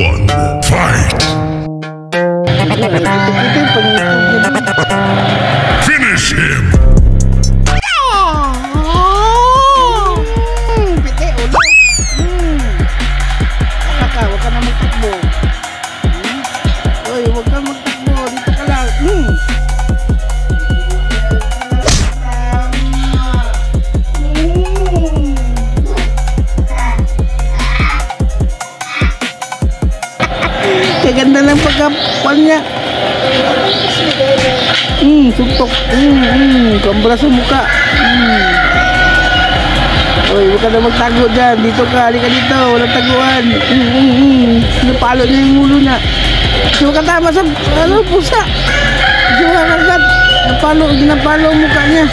one, fight! Finish him! Piti, ulo. Huwag ka na magtakbo. Uy, huwag ka magtakbo. Dito ka lang. Kaganda ng pagkapan niya. Suntok. Kambra sa muka. Uy, huwag ka na magtago dyan. Dito ka, halika dito. Walang taguan. Napalo niya yung ulo niya. Kasi huwag ka tama sa pusa. Kasi huwag ka kagat. Ginapalo ang muka niya.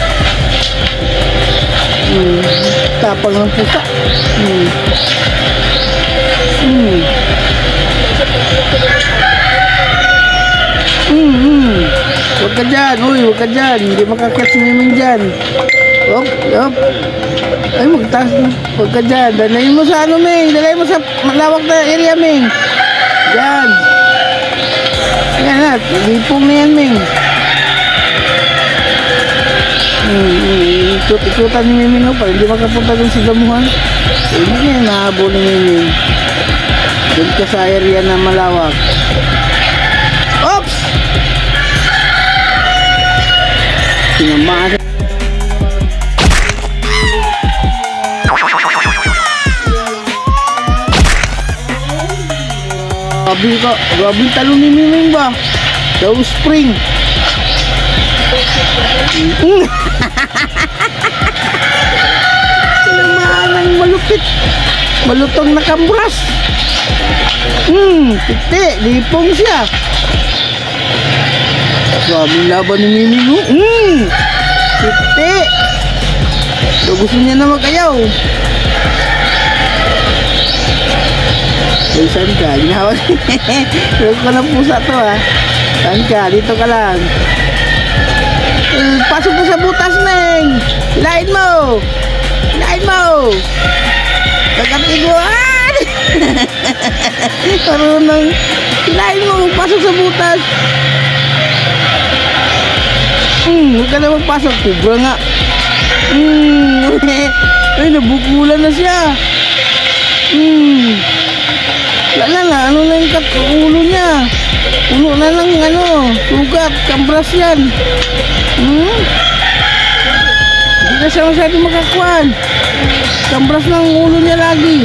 Tapang ng pusa. Huwag ka dyan. Uy, huwag ka dyan. Hindi makakatch mo naman dyan. Hop. Ay, magtaas na. Huwag ka dyan. Dalayin mo sa ano, Ming. Dalayin mo sa malawak na area, Ming. Dyan. Yan na. Lipong na yan, Ming. Ikot-ikutan ni Miming para hindi makapunta dun sa damuhan. Hindi niya nahabol ni Miming. Doon ka sa area na malawak. Oops! Tinamaan. Grabe talo ni Miming ba? Daw spring. Tinamaan ng malupit. Malutong na kambras. Piti, lipong siya. Grabe laban ni Miming. Piti. So, gusto niya na mag-ayaw. Ay, saan ka? Ginawa. Huwag ka ng pusa to, ha. Saan ka? Dito ka lang. Pasok mo sa butas, Meng. Hilahin mo. Pagkatiguan. Parunang. Hilahin mo. Pasok sa butas. Huwag ka na magpasok. Kubra nga. Ay, nabukulan na siya. Wala na. Ano na yung ulo niya? Ulo na lang sugat. Kambras yan. Hindi na siya masyadong makakuan. Kambras ng ulo niya lagi.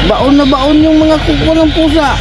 Baon na baon yung mga kuko ng pusa.